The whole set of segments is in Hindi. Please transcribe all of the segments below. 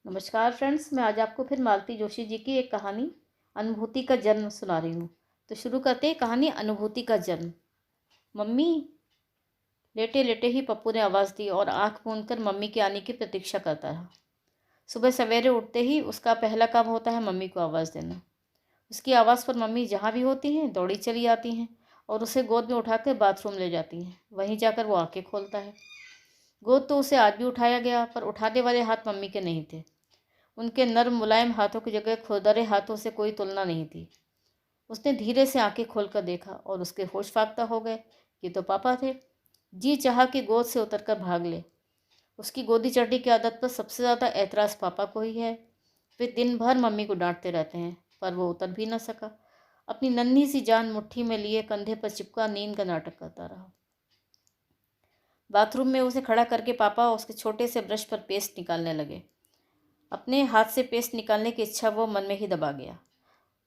नमस्कार फ्रेंड्स, मैं आज आपको फिर मालती जोशी जी की एक कहानी अनुभूति का जन्म सुना रही हूँ। तो शुरू करते हैं कहानी अनुभूति का जन्म। मम्मी। लेटे लेटे ही पप्पू ने आवाज़ दी और आंख मूंद कर मम्मी के आने की प्रतीक्षा करता रहा। सुबह सवेरे उठते ही उसका पहला काम होता है मम्मी को आवाज़ देना। उसकी आवाज़ पर मम्मी जहाँ भी होती हैं दौड़ी चली आती हैं और उसे गोद में उठाकर बाथरूम ले जाती हैं। वहीं जाकर वो आंखें खोलता है। गोद तो उसे आज भी उठाया गया, पर उठाने वाले हाथ मम्मी के नहीं थे। उनके नर्म मुलायम हाथों की जगह खुरदरे हाथों से कोई तुलना नहीं थी। उसने धीरे से आंखें खोलकर देखा और उसके होश फाख्ता हो गए। ये तो पापा थे। जी चाहा कि गोद से उतरकर भाग ले। उसकी गोदी चढ़ने की आदत पर सबसे ज़्यादा एतराज़ पापा को ही है। वे दिन भर मम्मी को डांटते रहते हैं, पर वो उतर भी न सका। अपनी नन्ही सी जान मुट्ठी में लिए कंधे पर चिपका नींद का नाटक करता रहा। बाथरूम में उसे खड़ा करके पापा उसके छोटे से ब्रश पर पेस्ट निकालने लगे। अपने हाथ से पेस्ट निकालने की इच्छा वो मन में ही दबा गया।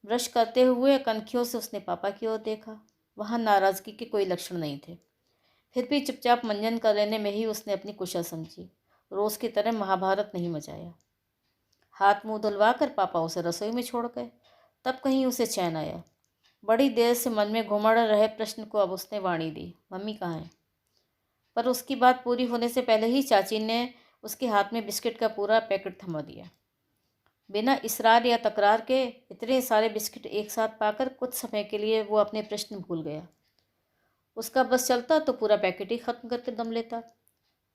ब्रश करते हुए कनखियों से उसने पापा की ओर देखा। वहाँ नाराज़गी के कोई लक्षण नहीं थे। फिर भी चुपचाप मंजन कर लेने में ही उसने अपनी कुशल समझी। रोज़ की तरह महाभारत नहीं मचाया। हाथ मुंह धुलवा कर पापा उसे रसोई में छोड़ गए। तब कहीं उसे चैन आया। बड़ी देर से मन में घुमड़ रहे प्रश्न को अब उसने वाणी दी, मम्मी कहाँ है? पर उसकी बात पूरी होने से पहले ही चाची ने उसके हाथ में बिस्किट का पूरा पैकेट थमा दिया। बिना इसरार या तकरार के इतने सारे बिस्किट एक साथ पाकर कुछ समय के लिए वो अपने प्रश्न भूल गया। उसका बस चलता तो पूरा पैकेट ही ख़त्म करके दम लेता,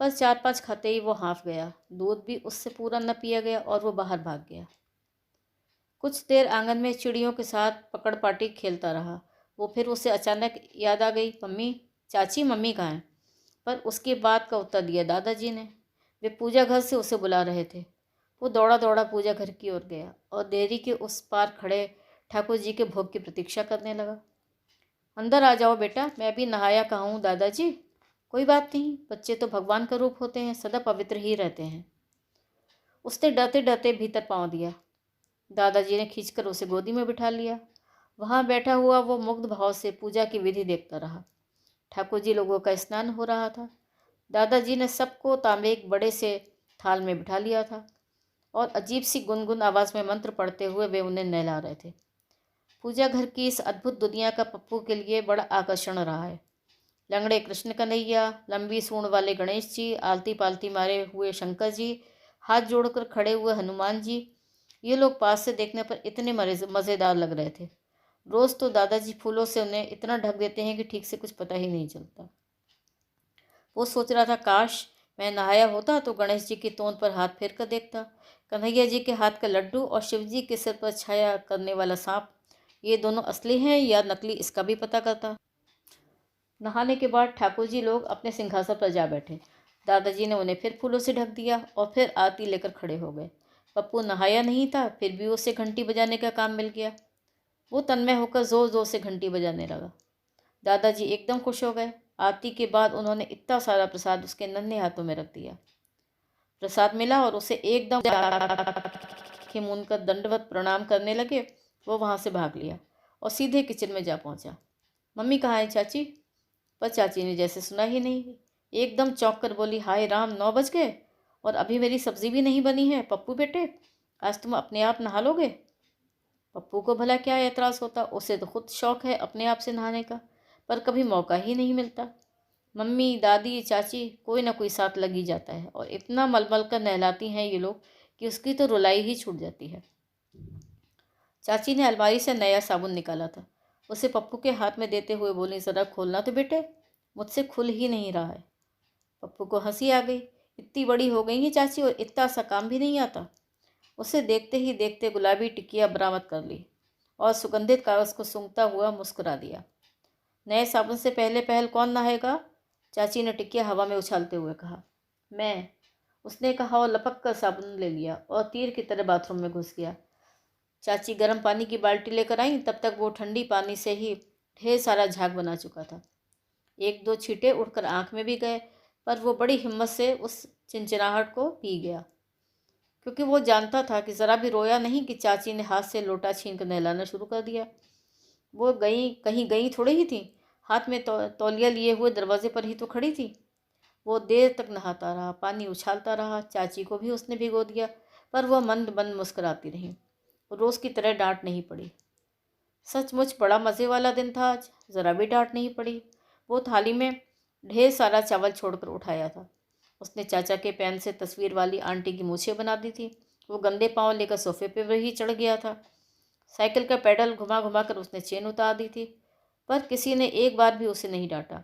पर 4-5 खाते ही वो हाँफ गया। दूध भी उससे पूरा न पिया गया और वो बाहर भाग गया। कुछ देर आंगन में चिड़ियों के साथ पकड़ पाटी खेलता रहा। वो फिर उसे अचानक याद आ गई, मम्मी, चाची मम्मी कहाँ हैं? पर उसकी बात का उत्तर दिया दादाजी ने। वे पूजा घर से उसे बुला रहे थे। वो दौड़ा दौड़ा पूजा घर की ओर गया और देहरी के उस पार खड़े ठाकुर जी के भोग की प्रतीक्षा करने लगा। अंदर आ जाओ बेटा, मैं अभी नहाया कहाँ हूँ दादाजी। कोई बात नहीं, बच्चे तो भगवान का रूप होते हैं, सदा पवित्र ही रहते हैं। उसने डरते डरते भीतर पाँव दिया। दादाजी ने खींचकर उसे गोदी में बिठा लिया। वहाँ बैठा हुआ वो मुग्ध भाव से पूजा की विधि देखता रहा। ठाकुर जी लोगों का स्नान हो रहा था। दादाजी ने सबको तांबे एक बड़े से थाल में बिठा लिया था और अजीब सी गुनगुन आवाज़ में मंत्र पढ़ते हुए वे उन्हें नहला रहे थे। पूजा घर की इस अद्भुत दुनिया का पप्पू के लिए बड़ा आकर्षण रहा है। लंगड़े कृष्ण कन्हैया, लंबी सूंड वाले गणेश जी, आलती पालती मारे हुए शंकर जी, हाथ जोड़कर खड़े हुए हनुमान जी, ये लोग पास से देखने पर इतने मज़ेदार लग रहे थे। रोज़ तो दादाजी फूलों से उन्हें इतना ढक देते हैं कि ठीक से कुछ पता ही नहीं चलता। वो सोच रहा था, काश मैं नहाया होता तो गणेश जी की तोंद पर हाथ फेर कर देखता, कन्हैया जी के हाथ का लड्डू और शिव जी के सिर पर छाया करने वाला सांप, ये दोनों असली हैं या नकली, इसका भी पता करता। नहाने के बाद ठाकुर जी लोग अपने सिंहासन पर जा बैठे। दादाजी ने उन्हें फिर फूलों से ढक दिया और फिर आरती लेकर खड़े हो गए। पप्पू नहाया नहीं था, फिर भी उसे घंटी बजाने का काम मिल गया। वो तन्मय होकर ज़ोर ज़ोर से घंटी बजाने लगा। दादाजी एकदम खुश हो गए। आरती के बाद उन्होंने इतना सारा प्रसाद उसके नन्हे हाथों में रख दिया। प्रसाद मिला और उसे एकदम आंखें मूंद कर दंडवत प्रणाम करने लगे। वो वहाँ से भाग लिया और सीधे किचन में जा पहुँचा। मम्मी कहाँ है चाची? पर चाची ने जैसे सुना ही नहीं। एकदम चौंक कर बोली, हाय राम, 9 बज गए और अभी मेरी सब्जी भी नहीं बनी है। पप्पू बेटे, आज तुम अपने आप नहा लोगे? पप्पू को भला क्या एतराज़ होता, उसे तो खुद शौक है अपने आप से नहाने का, पर कभी मौका ही नहीं मिलता। मम्मी, दादी, चाची, कोई ना कोई साथ लग ही जाता है और इतना मलमल कर नहलाती हैं ये लोग कि उसकी तो रुलाई ही छूट जाती है। चाची ने अलमारी से नया साबुन निकाला था, उसे पप्पू के हाथ में देते हुए बोली, ज़रा खोलना तो बेटे, मुझसे खुल ही नहीं रहा है। पप्पू को हंसी आ गई। इतनी बड़ी हो गई है चाची और इतना सा काम भी नहीं आता। उसे देखते ही देखते गुलाबी टिकिया बरामद कर ली और सुगंधित कागज़ को सूंघता हुआ मुस्कुरा दिया। नए साबुन से पहले पहल कौन नहाएगा? चाची ने टिकिया हवा में उछालते हुए कहा। मैं, उसने कहा और लपक कर साबुन ले लिया और तीर की तरह बाथरूम में घुस गया। चाची गर्म पानी की बाल्टी लेकर आई, तब तक वो ठंडी पानी से ही ढेर सारा झाग बना चुका था। 1-2 छींटे उड़कर आँख में भी गए, पर वो बड़ी हिम्मत से उस चिनचिनाहट को पी गया, क्योंकि वो जानता था कि ज़रा भी रोया नहीं कि चाची ने हाथ से लोटा छीन कर नहलाना शुरू कर दिया। वो कहीं गई थोड़ी ही थी, हाथ में तौलिया लिए हुए दरवाजे पर ही तो खड़ी थी। वो देर तक नहाता रहा, पानी उछालता रहा। चाची को भी उसने भिगो दिया, पर वह मंद मंद मुस्कुराती रही। रोज़ की तरह डांट नहीं पड़ी। सचमुच बड़ा मज़े वाला दिन था आज, ज़रा भी डांट नहीं पड़ी। वो थाली में ढेर सारा चावल छोड़कर उठाया था। उसने चाचा के पैन से तस्वीर वाली आंटी की मूछें बना दी थी। वो गंदे पाँव लेकर सोफे पे वही चढ़ गया था। साइकिल का पेडल घुमा घुमा कर उसने चेन उतार दी थी, पर किसी ने एक बार भी उसे नहीं डांटा,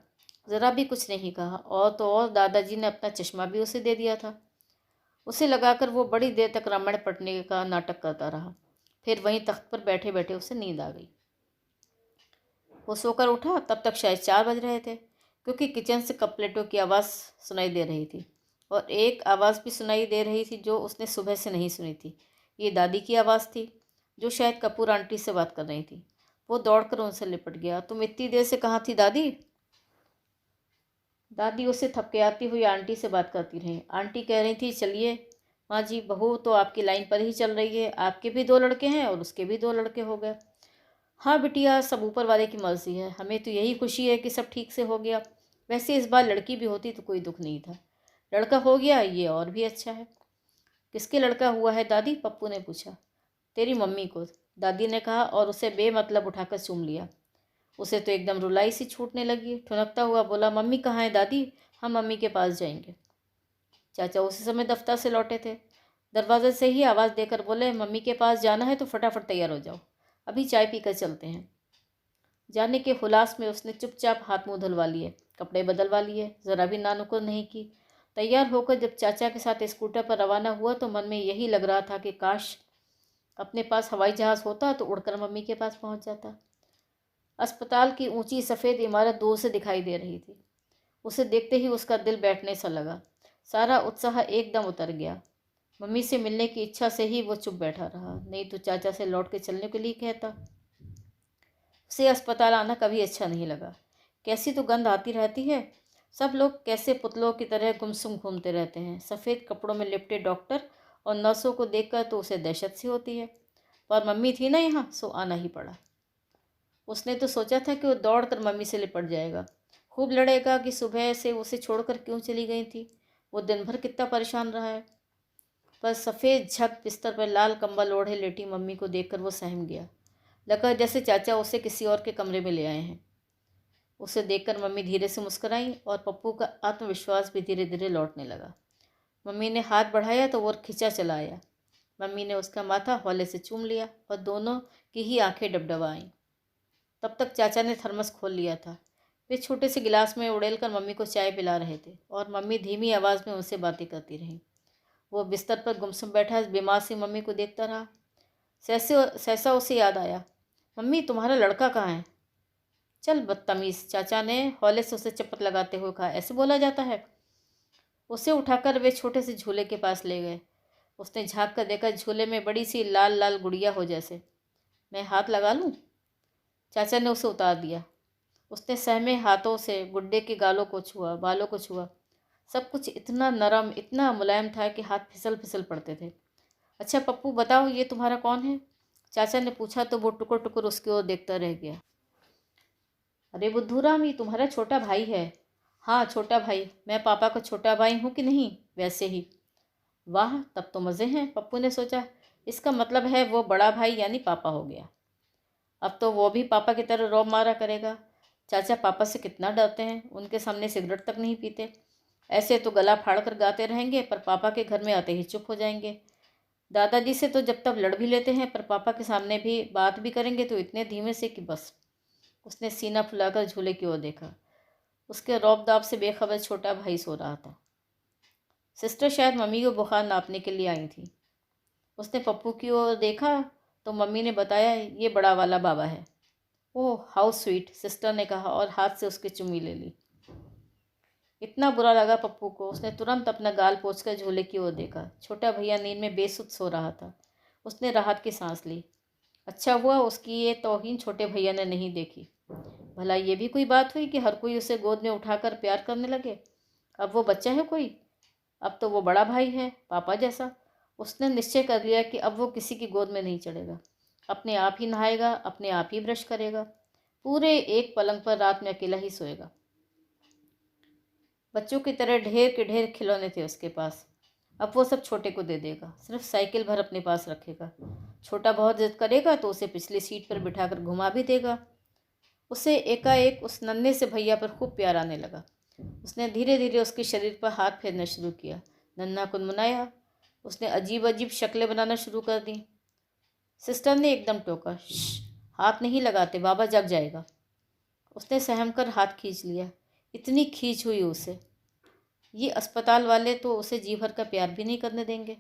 ज़रा भी कुछ नहीं कहा। और तो और दादाजी ने अपना चश्मा भी उसे दे दिया था। उसे लगाकर वो बड़ी देर तक रामायण पढ़ने का नाटक करता रहा। फिर वहीं तख्त पर बैठे बैठे उसे नींद आ गई। वो सोकर उठा तब तक शायद 4 बज रहे थे, क्योंकि किचन से कप प्लेटों की आवाज़ सुनाई दे रही थी। और एक आवाज़ भी सुनाई दे रही थी जो उसने सुबह से नहीं सुनी थी। ये दादी की आवाज़ थी, जो शायद कपूर आंटी से बात कर रही थी। वो दौड़कर उनसे लिपट गया। तुम इतनी देर से कहाँ थी दादी? दादी उसे थपकियाती हुई आंटी से बात करती रही। आंटी कह रही थी, चलिए माँ जी, बहू तो आपकी लाइन पर ही चल रही है। आपके भी 2 लड़के हैं और उसके भी 2 लड़के हो गए। हाँ बिटिया, सब ऊपर वाले की मर्जी है। हमें तो यही खुशी है कि सब ठीक से हो गया। वैसे इस बार लड़की भी होती तो कोई दुख नहीं था। लड़का हो गया ये और भी अच्छा है। किसके लड़का हुआ है दादी? पप्पू ने पूछा। तेरी मम्मी को, दादी ने कहा और उसे बेमतलब उठाकर चूम लिया। उसे तो एकदम रुलाई सी छूटने लगी। ठुनकता हुआ बोला, मम्मी कहाँ है दादी? हम मम्मी के पास जाएंगे। चाचा उसी समय दफ्तर से लौटे थे। दरवाजे से ही आवाज़ देकर बोले, मम्मी के पास जाना है तो फटाफट तैयार हो जाओ, अभी चाय पीकर चलते हैं। जाने के हुलास में उसने चुपचाप हाथ मुंह धुलवा लिए, कपड़े बदलवा लिए, ज़रा भी नानुकुर नहीं की। तैयार होकर जब चाचा के साथ स्कूटर पर रवाना हुआ तो मन में यही लग रहा था कि काश अपने पास हवाई जहाज़ होता तो उड़कर मम्मी के पास पहुंच जाता। अस्पताल की ऊंची सफ़ेद इमारत दूर से दिखाई दे रही थी। उसे देखते ही उसका दिल बैठने सा लगा। सारा उत्साह एकदम उतर गया। मम्मी से मिलने की इच्छा से ही वो चुप बैठा रहा, नहीं तो चाचा से लौट के चलने के लिए कहता। उसे अस्पताल आना कभी अच्छा नहीं लगा। कैसी तो गंध आती रहती है। सब लोग कैसे पुतलों की तरह गुमसुम घूमते रहते हैं। सफ़ेद कपड़ों में लिपटे डॉक्टर और नर्सों को देखकर तो उसे दहशत सी होती है। पर मम्मी थी ना यहाँ, सो आना ही पड़ा। उसने तो सोचा था कि वो दौड़ कर मम्मी से लिपट जाएगा, खूब लड़ेगा कि सुबह से उसे छोड़कर क्यों चली गई थी, वो दिन भर कितना परेशान रहा है। पर सफ़ेद झक बिस्तर पर लाल कंबल ओढ़े लेटी मम्मी को देखकर वो सहम गया। लगा जैसे चाचा उसे किसी और के कमरे में ले आए हैं। उसे देखकर मम्मी धीरे से मुस्कुराई और पप्पू का आत्मविश्वास भी धीरे धीरे लौटने लगा। मम्मी ने हाथ बढ़ाया तो वो खिंचा चला आया। मम्मी ने उसका माथा हौले से चूम लिया और दोनों की ही आंखें डबडबा आईं। तब तक चाचा ने थर्मस खोल लिया था। वे छोटे से गिलास में उड़ेलकर मम्मी को चाय पिला रहे थे और मम्मी धीमी आवाज़ में उनसे बातें करती रहीं। वो बिस्तर पर गुमसुम बैठा बीमार सी मम्मी को देखता रहा। सहसा उसे याद आया, मम्मी तुम्हारा लड़का कहाँ है? चल बदतमीज़, चाचा ने हौले से उसे चपत लगाते हुए कहा, ऐसे बोला जाता है? उसे उठाकर वे छोटे से झूले के पास ले गए। उसने झाँक कर देखा, झूले में बड़ी सी लाल लाल गुड़िया हो जैसे। मैं हाथ लगा लूँ? चाचा ने उसे उतार दिया। उसने सहमे हाथों से गुड्डे के गालों को छुआ, बालों को छुआ। सब कुछ इतना नरम, इतना मुलायम था कि हाथ फिसल फिसल पड़ते थे। अच्छा पप्पू बताओ, ये तुम्हारा कौन है? चाचा ने पूछा तो वो टुकुर टुकुर उसकी ओर देखता रह गया। अरे बुद्धूराम, ये तुम्हारा छोटा भाई है। हाँ छोटा भाई, मैं पापा का छोटा भाई हूँ कि नहीं? वैसे ही। वाह, तब तो मज़े हैं, पप्पू ने सोचा। इसका मतलब है वो बड़ा भाई यानी पापा हो गया। अब तो वो भी पापा की तरह रौब मारा करेगा। चाचा पापा से कितना डरते हैं, उनके सामने सिगरेट तक नहीं पीते। ऐसे तो गला फाड़ कर गाते रहेंगे, पर पापा के घर में आते ही चुप हो जाएंगे। दादाजी से तो जब तक लड़ भी लेते हैं, पर पापा के सामने भी बात भी करेंगे तो इतने धीमे से कि बस। उसने सीना फुलाकर झूले की ओर देखा। उसके रौब-दाब से बेखबर छोटा भाई सो रहा था। सिस्टर शायद मम्मी को बुखार नापने के लिए आई थी। उसने पप्पू की ओर देखा तो मम्मी ने बताया, ये बड़ा वाला बाबा है। ओह हाउ स्वीट, सिस्टर ने कहा और हाथ से उसकी चुम्मी ले ली। इतना बुरा लगा पप्पू को, उसने तुरंत अपना गाल पोंछकर झूले की ओर देखा। छोटा भैया नींद में बेसुध सो रहा था। उसने राहत की सांस ली। अच्छा हुआ उसकी ये तौहीन छोटे भैया ने नहीं देखी। भला ये भी कोई बात हुई कि हर कोई उसे गोद में उठाकर प्यार करने लगे। अब वो बच्चा है कोई, अब तो वो बड़ा भाई है, पापा जैसा। उसने निश्चय कर लिया कि अब वो किसी की गोद में नहीं चढ़ेगा। अपने आप ही नहाएगा, अपने आप ही ब्रश करेगा, पूरे एक पलंग पर रात में अकेला ही सोएगा। बच्चों की तरह ढेर के ढेर खिलौने थे उसके पास। अब वो सब छोटे को दे देगा, सिर्फ साइकिल भर अपने पास रखेगा। छोटा बहुत जिद करेगा तो उसे पिछली सीट पर बिठाकर घुमा भी देगा। उसे एकाएक उस नन्हे से भैया पर खूब प्यार आने लगा। उसने धीरे धीरे उसके शरीर पर हाथ फेरना शुरू किया। नन्हा कुनमुनाया। उसने अजीब अजीब शक्लें बनाना शुरू कर दी। सिस्टर ने एकदम टोका, श्श, हाथ नहीं लगाते, बाबा जग जाएगा। उसने सहम कर हाथ खींच लिया। इतनी खींच हुई उसे, ये अस्पताल वाले तो उसे जी भर का प्यार भी नहीं करने देंगे।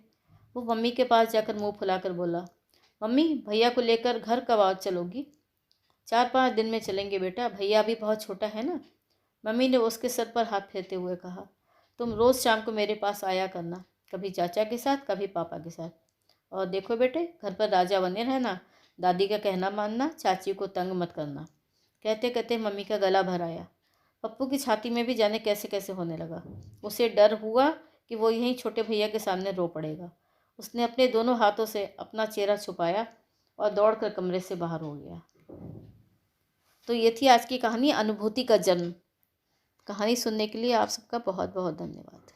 वो मम्मी के पास जाकर मुंह फुलाकर बोला, मम्मी भैया को लेकर घर कब आ चलोगी? 4-5 दिन में चलेंगे बेटा, भैया अभी बहुत छोटा है ना। मम्मी ने उसके सर पर हाथ फेरते हुए कहा, तुम रोज़ शाम को मेरे पास आया करना, कभी चाचा के साथ कभी पापा के साथ। और देखो बेटे, घर पर राजा बने रहना, दादी का कहना मानना, चाची को तंग मत करना। कहते कहते मम्मी का गला भर आया। पप्पू की छाती में भी जाने कैसे कैसे होने लगा। उसे डर हुआ कि वो यहीं छोटे भैया के सामने रो पड़ेगा। उसने अपने दोनों हाथों से अपना चेहरा छुपाया और दौड़कर कमरे से बाहर हो गया। तो ये थी आज की कहानी, अनुभूति का जन्म। कहानी सुनने के लिए आप सबका बहुत बहुत धन्यवाद।